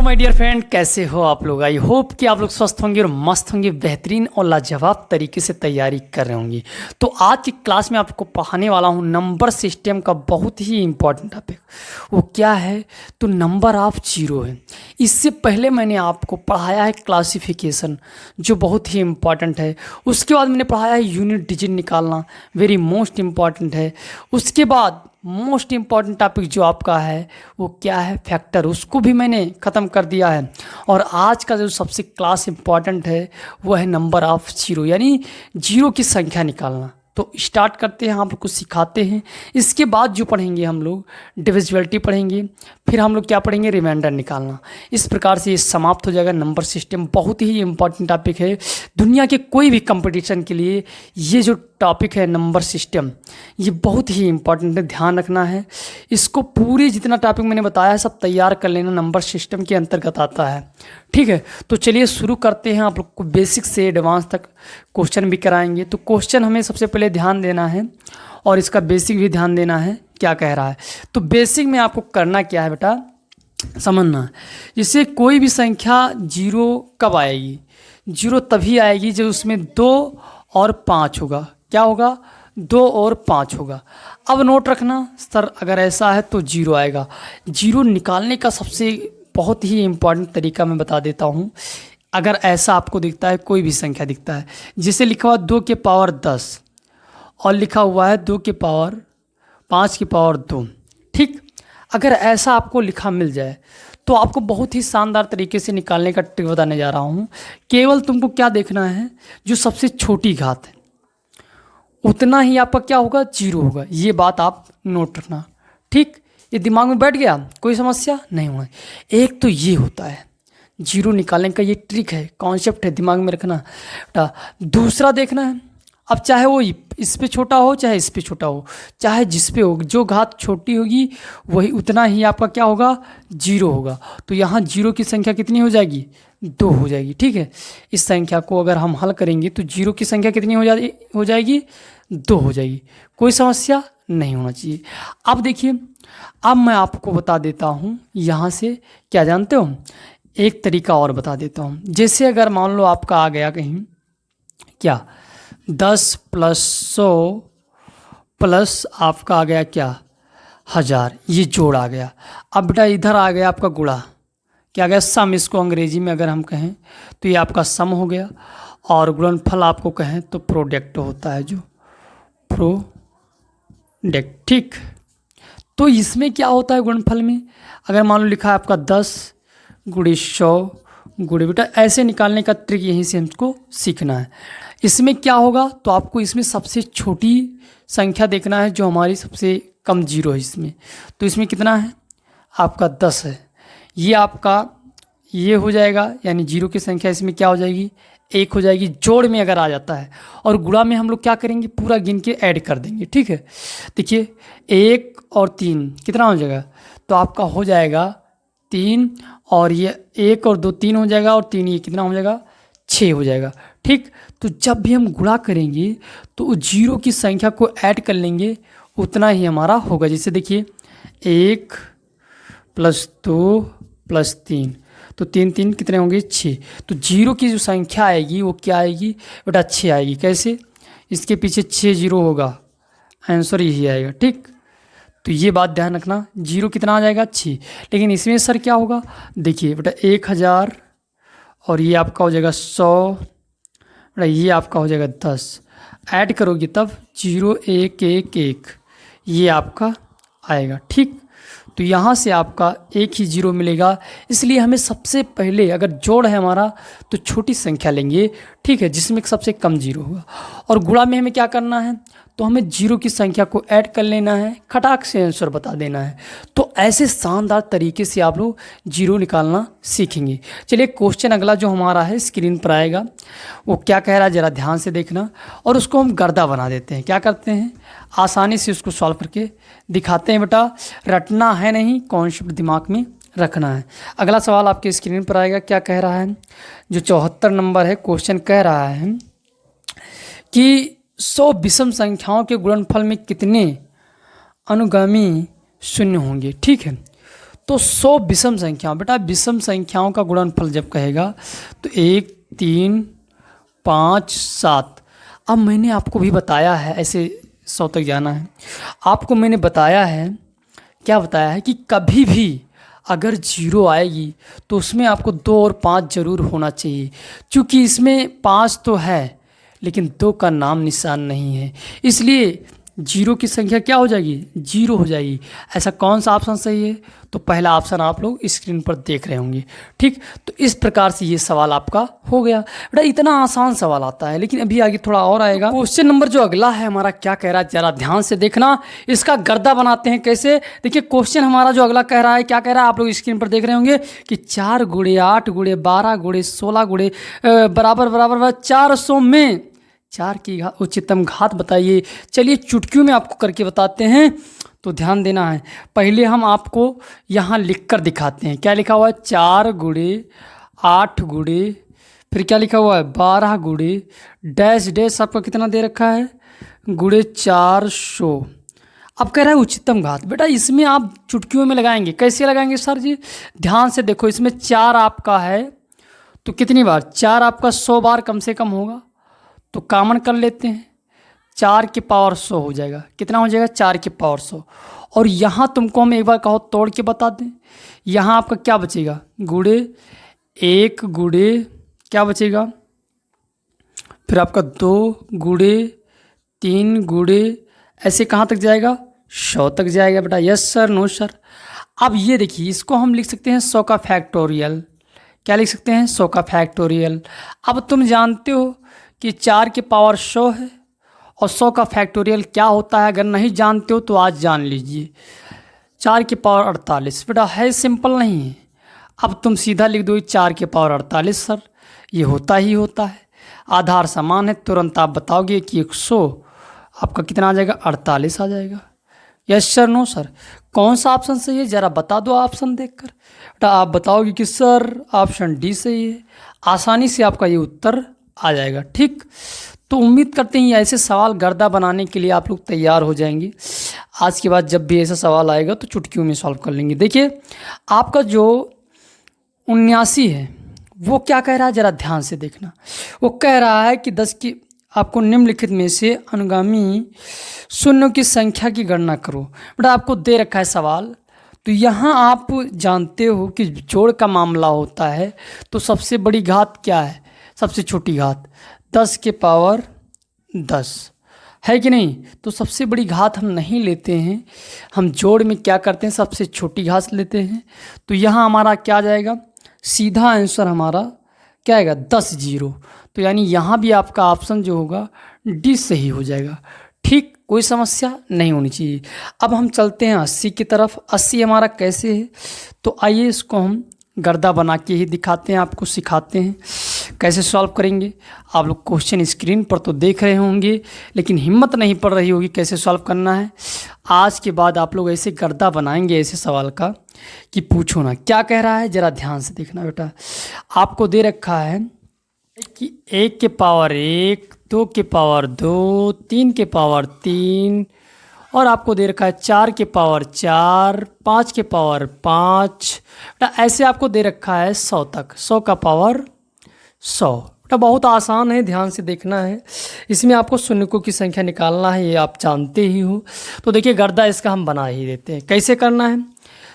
My dear friend, कैसे हो आप लोग। आई होप कि आप लोग स्वस्थ होंगे और मस्त होंगे, बेहतरीन और लाजवाब तरीके से तैयारी कर रहे होंगे। तो आज की क्लास में आपको पढ़ाने वाला हूँ नंबर सिस्टम का बहुत ही इंपॉर्टेंट टॉपिक। वो क्या है? तो नंबर ऑफ जीरो है। इससे पहले मैंने आपको पढ़ाया है क्लासिफिकेशन, जो बहुत ही इंपॉर्टेंट है। उसके बाद मैंने पढ़ाया है यूनिट डिजिट निकालना, वेरी मोस्ट इम्पॉर्टेंट है। उसके बाद मोस्ट इम्पॉर्टेंट टॉपिक जो आपका है वो क्या है? फैक्टर, उसको भी मैंने ख़त्म कर दिया है। और आज का जो सबसे क्लास इम्पॉर्टेंट है वो है नंबर ऑफ जीरो, यानी जीरो की संख्या निकालना। तो स्टार्ट करते हैं, आप लोग को सिखाते हैं। इसके बाद जो पढ़ेंगे हम लोग डिविजिबिलिटी पढ़ेंगे, फिर हम लोग क्या पढ़ेंगे? रिमाइंडर निकालना। इस प्रकार से ये समाप्त हो जाएगा नंबर सिस्टम। बहुत ही इंपॉर्टेंट टॉपिक है दुनिया के कोई भी कंपटीशन के लिए। ये जो टॉपिक है नंबर सिस्टम, ये बहुत ही इंपॉर्टेंट है, ध्यान रखना है इसको। पूरी जितना टॉपिक मैंने बताया है सब तैयार कर लेना, नंबर सिस्टम के अंतर्गत आता है। ठीक है, तो चलिए शुरू करते हैं। आप लोग को बेसिक से एडवांस तक क्वेश्चन भी कराएंगे। तो क्वेश्चन हमें सबसे पहले ध्यान देना है और इसका बेसिक भी ध्यान देना है क्या कह रहा है। तो बेसिक में आपको करना क्या है बेटा, समझना है। जैसे कोई भी संख्या जीरो कब आएगी? जीरो तभी आएगी जब उसमें 2 और 5 होगा। क्या होगा? 2 और 5 होगा। अब नोट रखना सर, अगर ऐसा है तो जीरो आएगा। जीरो निकालने का सबसे बहुत ही इम्पॉर्टेंट तरीका मैं बता देता हूँ। अगर ऐसा आपको दिखता है, कोई भी संख्या दिखता है, जिसे लिखा हुआ 2 के पावर 10 और लिखा हुआ है 2 के पावर 5 की पावर 2, ठीक। अगर ऐसा आपको लिखा मिल जाए तो आपको बहुत ही शानदार तरीके से निकालने का ट्रिक बताने जा रहा हूँ। केवल तुमको क्या देखना है, जो सबसे छोटी घात है उतना ही आपका क्या होगा? जीरो होगा। ये बात आप नोट रखना, ठीक। ये दिमाग में बैठ गया, कोई समस्या नहीं होना। एक तो ये होता है जीरो निकालने का, ये ट्रिक है, कॉन्सेप्ट है, दिमाग में रखना बेटा। दूसरा देखना है, अब चाहे वो इस पे छोटा हो चाहे इस पे छोटा हो, चाहे जिस पे हो, जो घात छोटी होगी वही उतना ही आपका क्या होगा? जीरो होगा। तो यहाँ जीरो की संख्या कितनी हो जाएगी? 2 हो जाएगी, ठीक है। इस संख्या को अगर हम हल करेंगे तो जीरो की संख्या कितनी हो जाएगी? 2 हो जाएगी। कोई समस्या नहीं होना चाहिए। अब देखिए, अब मैं आपको बता देता हूँ यहाँ से, क्या जानते हो, एक तरीका और बता देता हूँ। जैसे अगर मान लो आपका आ गया कहीं क्या 10 + 100 प्लस आपका आ गया क्या 1000, ये जोड़ आ गया। अब बेटा इधर आ गया आपका गुणा, क्या आ गया? सम। इसको अंग्रेजी में अगर हम कहें तो ये आपका सम हो गया। और गुणनफल आपको कहें तो प्रोडक्ट होता है, जो प्रोडक्ट, ठीक। तो इसमें क्या होता है गुणनफल में? अगर मान लो लिखा है आपका 10 × 100 गुणे, बेटा ऐसे निकालने का ट्रिक यहीं से हमको सीखना है। इसमें क्या होगा, तो आपको इसमें सबसे छोटी संख्या देखना है, जो हमारी सबसे कम जीरो है इसमें। तो इसमें कितना है आपका? 10 है। ये आपका ये हो जाएगा, यानी जीरो की संख्या इसमें क्या हो जाएगी? 1 हो जाएगी। जोड़ में अगर आ जाता है और गुणा में हम लोग क्या करेंगे? पूरा गिन के ऐड कर देंगे, ठीक है। देखिए 1 और 3 कितना हो जाएगा? तो आपका हो जाएगा 3, और ये 1 और 2 3 हो जाएगा, और 3 ये कितना हो जाएगा? 6 हो जाएगा, ठीक। तो जब भी हम गुणा करेंगे तो जीरो की संख्या को ऐड कर लेंगे, उतना ही हमारा होगा। जैसे देखिए 1 + 2 + 3, तो 3 3 कितने होंगे? 6। तो जीरो की जो संख्या आएगी वो क्या आएगी बेटा? 6 आएगी। कैसे? इसके पीछे 6 जीरो होगा, आंसर यही आएगा, ठीक। तो ये बात ध्यान रखना, जीरो कितना आ जाएगा? 6। लेकिन इसमें सर क्या होगा? देखिए बेटा 1000, और ये आपका हो जाएगा 100, बेटा ये आपका हो जाएगा 10। ऐड करोगे तब 0 1 1 1, ये आपका आएगा, ठीक। तो यहाँ से आपका एक ही जीरो मिलेगा। इसलिए हमें सबसे पहले अगर जोड़ है हमारा तो छोटी संख्या लेंगे, ठीक है, जिसमें सबसे कम जीरो होगा। और गुणा में हमें क्या करना है? तो हमें जीरो की संख्या को ऐड कर लेना है, खटाक से आंसर बता देना है। तो ऐसे शानदार तरीके से आप लोग जीरो निकालना सीखेंगे। चलिए क्वेश्चन अगला जो हमारा है स्क्रीन पर आएगा, वो क्या कह रहा है ज़रा ध्यान से देखना, और उसको हम गर्दा बना देते हैं। क्या करते हैं? आसानी से उसको सॉल्व करके दिखाते हैं। बेटा रटना है नहीं, कॉन्सेप्ट दिमाग में रखना है। अगला सवाल आपके स्क्रीन पर आएगा, क्या कह रहा है? जो 74 नंबर है, क्वेश्चन कह रहा है कि 100 विषम संख्याओं के गुणनफल में कितने अनुगामी शून्य होंगे, ठीक है। तो 100 विषम संख्याओं, बेटा विषम संख्याओं का गुणनफल जब कहेगा तो 1 3 5 7। अब मैंने आपको भी बताया है, ऐसे 100 तक जाना है, आपको मैंने बताया है, क्या बताया है कि कभी भी अगर 0 आएगी तो उसमें आपको 2 और 5 जरूर होना चाहिए। क्योंकि इसमें 5 तो है लेकिन 2 का नाम निशान नहीं है, इसलिए 0 की संख्या क्या हो जाएगी, 0 हो जाएगी। ऐसा कौन सा ऑप्शन सही है, तो पहला ऑप्शन आप लोग स्क्रीन पर देख रहे होंगे। ठीक, तो इस प्रकार से ये सवाल आपका हो गया। बेटा इतना आसान सवाल आता है, लेकिन अभी आगे थोड़ा और आएगा। क्वेश्चन नंबर जो अगला है हमारा क्या कह रहा है, जरा ध्यान से देखना, इसका गर्दा बनाते हैं कैसे। देखिए क्वेश्चन हमारा जो अगला कह रहा है, क्या कह रहा है, आप लोग स्क्रीन पर देख रहे होंगे कि 4 गुणे 8 गुणे 12 गुणे 16 गुणे बराबर बराबर 400 में 4 की उच्चतम घात बताइए। चलिए चुटकियों में आपको करके बताते हैं, तो ध्यान देना है। पहले हम आपको यहाँ लिख कर दिखाते हैं, क्या लिखा हुआ है, 4 गुणे 8 गुणे, फिर क्या लिखा हुआ है, 12 गुणे डैश डैश आपका कितना दे रखा है, गुणे 400। अब कह रहा है उच्चतम घात। बेटा इसमें आप चुटकियों में लगाएंगे, कैसे लगाएंगे सर जी, ध्यान से देखो, इसमें 4 आपका है तो कितनी बार, 4 आपका 100 बार कम से कम होगा, तो कॉमन कर लेते हैं, 4 की पावर 100 हो जाएगा। कितना हो जाएगा, 4 की पावर 100। और यहाँ तुमको हम एक बार कहो तोड़ के बता दें, यहाँ आपका क्या बचेगा, गुणे 1 गुणे क्या बचेगा, फिर आपका 2 गुणे 3 गुणे, ऐसे कहाँ तक जाएगा, 100 तक जाएगा। बेटा यस सर, नो सर। अब ये देखिए, इसको हम लिख सकते हैं 100 का फैक्टोरियल। क्या लिख सकते हैं, 100 का फैक्टोरियल। अब तुम जानते हो कि 4 की पावर 100 है और 100 का फैक्टोरियल क्या होता है, अगर नहीं जानते हो तो आज जान लीजिए, 4 की पावर 48। बेटा है, सिंपल नहीं है। अब तुम सीधा लिख दो 4 की पावर 48 सर, ये होता ही होता है, आधार समान है, तुरंत आप बताओगे कि 100 आपका कितना आ जाएगा, 48 आ जाएगा। यस सर, नो सर, कौन सा ऑप्शन सही है, ज़रा बता दो ऑप्शन देखकर। बेटा आप बताओगे कि सर ऑप्शन डी सही है, आसानी से आपका ये उत्तर आ जाएगा। ठीक, तो उम्मीद करते हैं ऐसे सवाल गर्दा बनाने के लिए आप लोग तैयार हो जाएंगे। आज के बाद जब भी ऐसा सवाल आएगा तो चुटकियों में सॉल्व कर लेंगे। देखिए आपका जो 79 है वो क्या कह रहा है, ज़रा ध्यान से देखना। वो कह रहा है कि 10 की आपको निम्नलिखित में से अनुगामी शून्यों की संख्या की गणना करो। बेटा आपको दे रखा है सवाल, तो यहाँ आप जानते हो कि जोड़ का मामला होता है तो सबसे बड़ी घात क्या है, सबसे छोटी घात 10 के पावर 10 है कि नहीं। तो सबसे बड़ी घात हम नहीं लेते हैं, हम जोड़ में क्या करते हैं, सबसे छोटी घात लेते हैं। तो यहाँ हमारा क्या आ जाएगा, सीधा आंसर हमारा क्या आएगा, 10 जीरो। तो यानी यहाँ भी आपका ऑप्शन जो होगा डी सही हो जाएगा। ठीक, कोई समस्या नहीं होनी चाहिए। अब हम चलते हैं 80 की तरफ। 80 हमारा कैसे है, तो आइए इसको हम गर्दा बना के ही दिखाते हैं, आपको सिखाते हैं कैसे सॉल्व करेंगे। आप लोग क्वेश्चन स्क्रीन पर तो देख रहे होंगे, लेकिन हिम्मत नहीं पड़ रही होगी कैसे सॉल्व करना है। आज के बाद आप लोग ऐसे गर्दा बनाएंगे ऐसे सवाल का कि पूछो ना। क्या कह रहा है, ज़रा ध्यान से देखना बेटा। आपको दे रखा है कि 1 के पावर 1, 2 के पावर 2, 3 के पावर 3, और आपको दे रखा है 4 के पावर 4, 5 के पावर 5। ऐसे आपको दे रखा है 100 तक, 100 का पावर 100। बेटा बहुत आसान है, ध्यान से देखना है। इसमें आपको शून्यों की संख्या निकालना है, ये आप जानते ही हो। तो देखिए गर्दा इसका हम बना ही देते हैं। कैसे करना है,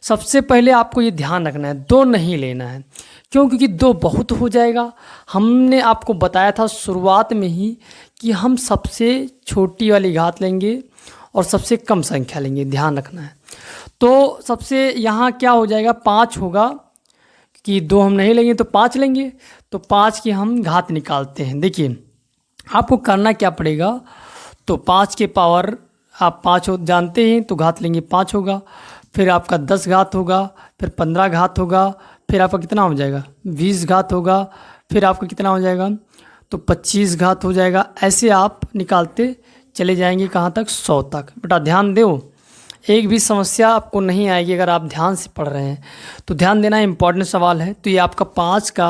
सबसे पहले आपको ये ध्यान रखना है 2 नहीं लेना है। क्यों, क्योंकि 2 बहुत हो जाएगा। हमने आपको बताया था शुरुआत में ही कि हम सबसे छोटी वाली घात लेंगे और सबसे कम संख्या लेंगे, ध्यान रखना है। तो सबसे यहाँ क्या हो जाएगा, 5 होगा, कि 2 हम नहीं लेंगे तो 5 लेंगे। तो 5 की हम घात निकालते हैं। देखिए आपको करना क्या पड़ेगा, तो 5 के पावर आप 5 जानते हैं, तो घात लेंगे 5 होगा, फिर आपका 10 घात होगा, फिर 15 घात होगा, फिर आपका कितना हो जाएगा, 20 घात होगा, फिर आपका कितना हो जाएगा, तो 25 घात हो जाएगा। ऐसे आप निकालते चले जाएंगे कहाँ तक, 100 तक। बेटा ध्यान दो, एक भी समस्या आपको नहीं आएगी अगर आप ध्यान से पढ़ रहे हैं। तो ध्यान देना, इम्पॉर्टेंट सवाल है। तो ये आपका 5 का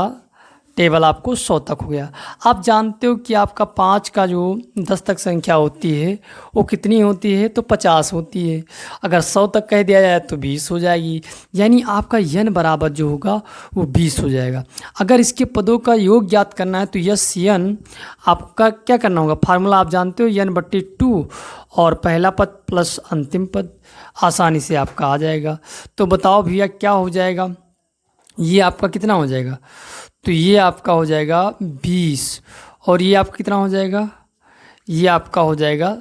टेबल आपको 100 तक हो गया। आप जानते हो कि आपका 5 का जो 10 तक संख्या होती है वो कितनी होती है, तो 50 होती है। अगर 100 तक कह दिया जाए तो 20 हो जाएगी, यानी आपका n बराबर जो होगा वो 20 हो जाएगा। अगर इसके पदों का योग ज्ञात करना है तो यस n आपका क्या करना होगा, फार्मूला आप जानते हो n/2 और पहला पद प्लस अंतिम पद, आसानी से आपका आ जाएगा। तो बताओ भैया क्या हो जाएगा, ये आपका कितना हो जाएगा, तो ये आपका हो जाएगा 20 और ये आपका कितना हो जाएगा, ये आपका हो जाएगा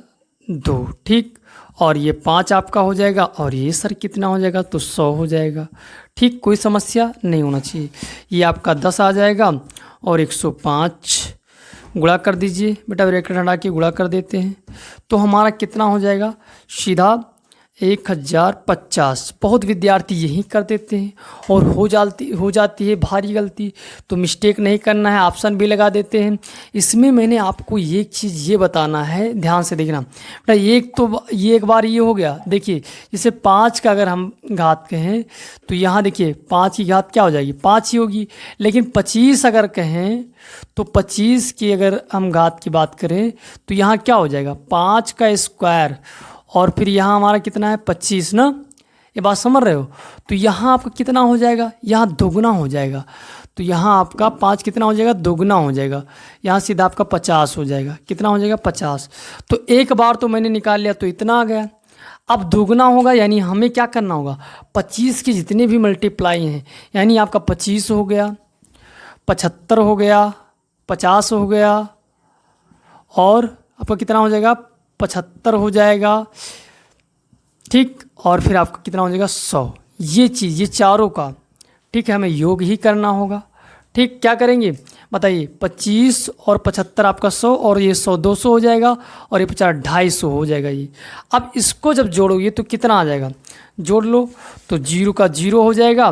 2, ठीक। और ये 5 आपका हो जाएगा और ये सर कितना हो जाएगा, तो 100 हो जाएगा, ठीक। कोई समस्या नहीं होना चाहिए। ये आपका 10 आ जाएगा और 105 गुणा कर दीजिए बेटा, ब्रैकेट हटा के गुणा कर देते हैं तो हमारा कितना हो जाएगा, सीधा 1050। बहुत विद्यार्थी यही कर देते हैं और हो जाती है भारी गलती। तो मिस्टेक नहीं करना है, ऑप्शन भी लगा देते हैं। इसमें मैंने आपको एक चीज़ ये बताना है, ध्यान से देखना बेटा। एक बार ये हो गया, देखिए जैसे 5 का अगर हम घात कहें तो यहाँ देखिए 5 की घात क्या हो जाएगी, 5 ही होगी। लेकिन 25 अगर कहें तो 25 की अगर हम घात की बात करें तो यहाँ क्या हो जाएगा, 5 का स्क्वायर और फिर यहाँ हमारा कितना है 25 ना, ये बात समझ रहे हो। तो यहाँ आपका कितना हो जाएगा, यहाँ दोगुना हो जाएगा। तो यहाँ आपका 5 कितना हो जाएगा, दोगुना हो जाएगा। यहाँ सीधा आपका 50 हो जाएगा, कितना हो जाएगा 50। तो एक बार तो मैंने निकाल लिया तो इतना आ गया। अब दोगुना होगा यानी हमें क्या करना होगा, 25 के जितने भी मल्टीप्लाई हैं, यानी आपका 25 हो गया, 75 हो गया, 50 हो गया और आपका कितना हो जाएगा 75 हो जाएगा, ठीक। और फिर आपका कितना हो जाएगा 100। ये चीज़ ये चारों का, ठीक है, हमें योग ही करना होगा, ठीक। क्या करेंगे बताइए, 25 और 75 आपका 100 और ये 100 200 हो जाएगा और ये 50 250 हो जाएगा ये। अब इसको जब जोड़ोगे तो कितना आ जाएगा, जोड़ लो तो 0 का 0 हो जाएगा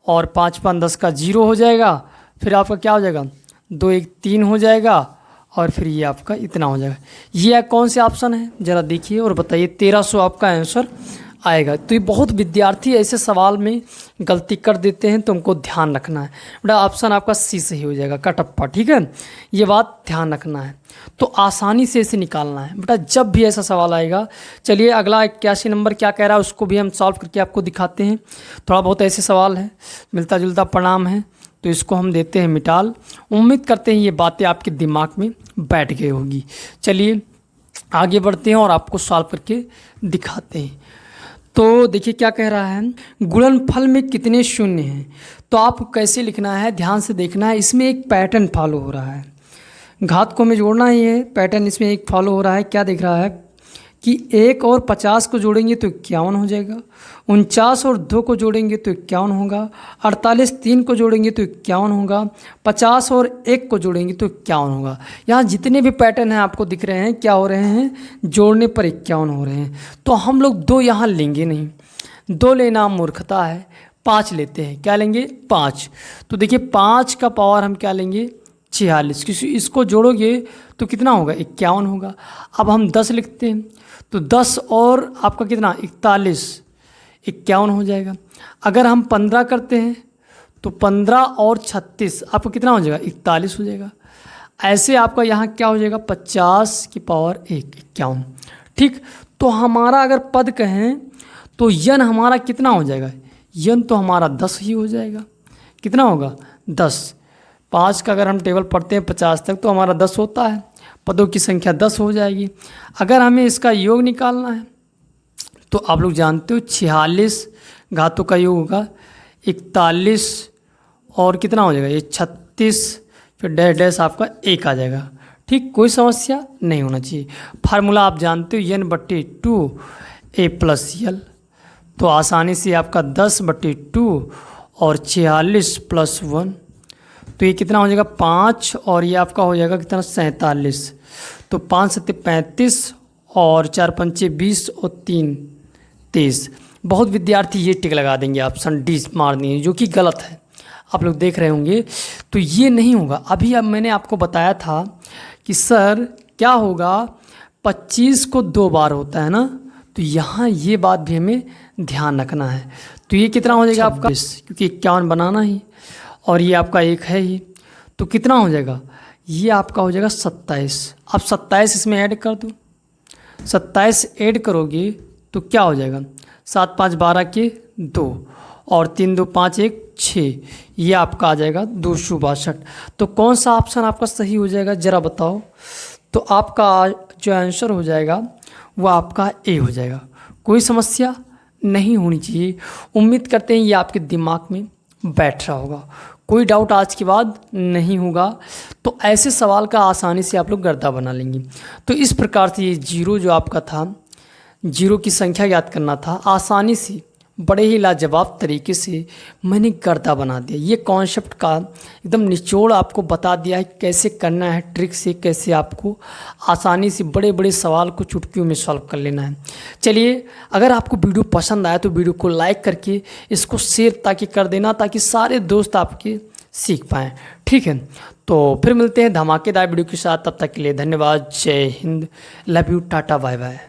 और 5 5 10 का 0 हो जाएगा। फिर आपका क्या हो जाएगा, 2 1 3 हो जाएगा और फिर ये आपका इतना हो जाएगा। ये कौन से ऑप्शन है ज़रा देखिए और बताइए, 1300 आपका आंसर आएगा। तो ये बहुत विद्यार्थी ऐसे सवाल में गलती कर देते हैं, तो हमको ध्यान रखना है बेटा। ऑप्शन आपका सी सही हो जाएगा, कटप्पा, ठीक है। ये बात ध्यान रखना है, तो आसानी से इसे निकालना है बेटा जब भी ऐसा सवाल आएगा। चलिए अगला 81 नंबर क्या कह रहा है उसको भी हम सॉल्व करके आपको दिखाते हैं। थोड़ा बहुत ऐसे सवाल है, मिलता जुलता परिणाम है, तो इसको हम देते हैं मिटाल। उम्मीद करते हैं ये बातें आपके दिमाग में बैठ गई होगी। चलिए आगे बढ़ते हैं और आपको सॉल्व करके दिखाते हैं। तो देखिए क्या कह रहा है, गुणनफल में कितने शून्य हैं। तो आपको कैसे लिखना है, ध्यान से देखना है। इसमें एक पैटर्न फॉलो हो रहा है, घात को हमें जोड़ना ही है, पैटर्न इसमें एक फॉलो हो रहा है। क्या दिख रहा है कि 1 और 50 को जोड़ेंगे तो 51 हो जाएगा, 49 और 2 को जोड़ेंगे तो 51 होगा, 48 3 को जोड़ेंगे तो 51 होगा, 50 और 1 को जोड़ेंगे तो 51 होगा। यहाँ जितने भी पैटर्न हैं आपको दिख रहे हैं, क्या हो रहे हैं, जोड़ने पर 51 हो रहे हैं। तो हम लोग 2 यहाँ लेंगे नहीं, 2 लेना मूर्खता है, 5 लेते हैं। क्या लेंगे, 5। तो देखिए 5 का पावर हम क्या लेंगे, 46। किसी इसको जोड़ोगे तो कितना होगा, 51 होगा। अब हम 10 लिखते हैं तो 10 और आपका कितना 41, 51 हो जाएगा। अगर हम 15 करते हैं तो 15 और 36 आपका कितना हो जाएगा, 41 हो जाएगा। ऐसे आपका यहाँ क्या हो जाएगा, 50 की पावर 1, 51, ठीक। तो हमारा अगर पद कहें तो यन हमारा कितना हो जाएगा, यन तो हमारा 10 ही हो जाएगा। कितना होगा, 10। 5 का अगर हम टेबल पढ़ते हैं 50 तक तो हमारा 10 होता है, पदों की संख्या 10 हो जाएगी। अगर हमें इसका योग निकालना है तो आप लोग जानते हो 46 घातों का योग होगा 41 और कितना हो जाएगा, ये 36, फिर डैश डैश आपका 1 आ जाएगा, ठीक। कोई समस्या नहीं होना चाहिए। फार्मूला आप जानते हो n/2 a+l। तो आसानी से आपका 10/2 और 46 + 1, तो ये कितना हो जाएगा 5 और ये आपका हो जाएगा कितना 47। तो 5 7 35 और 4 5 20 और 3 23। बहुत विद्यार्थी ये टिक लगा देंगे, ऑप्शन डी मार देंगे, जो कि गलत है। आप लोग देख रहे होंगे तो ये नहीं होगा। अभी अब मैंने आपको बताया था कि सर क्या होगा, 25 को 2 बार होता है ना, तो यहाँ ये बात भी हमें ध्यान रखना है। तो ये कितना हो जाएगा आपका, क्योंकि 51 बनाना ही और ये आपका 1 है ही, तो कितना हो जाएगा, ये आपका हो जाएगा 27। अब 27 इसमें ऐड कर दो, 27 ऐड करोगे तो क्या हो जाएगा, 7 5 12 के 2 और 3 2 5 1 6, ये आपका आ जाएगा 262। तो कौन सा ऑप्शन आपका सही हो जाएगा ज़रा बताओ। तो आपका जो आंसर हो जाएगा वो आपका ए हो जाएगा। कोई समस्या नहीं होनी चाहिए। उम्मीद करते हैं ये आपके दिमाग में बैठ रहा होगा, कोई डाउट आज के बाद नहीं होगा। तो ऐसे सवाल का आसानी से आप लोग गर्दा बना लेंगे। तो इस प्रकार से ये जीरो जो आपका था, जीरो की संख्या याद करना था, आसानी से बड़े ही लाजवाब तरीके से मैंने गर्दा बना दिया। ये कॉन्सेप्ट का एकदम निचोड़ आपको बता दिया है कैसे करना है, ट्रिक से कैसे आपको आसानी से बड़े बड़े सवाल को चुटकियों में सॉल्व कर लेना है। चलिए, अगर आपको वीडियो पसंद आया तो वीडियो को लाइक करके इसको शेयर ताकि कर देना, ताकि सारे दोस्त आपके सीख पाएँ। ठीक है, तो फिर मिलते हैं धमाकेदार वीडियो के साथ। तब तक के लिए धन्यवाद। जय Hind, love you, tata, bye bye.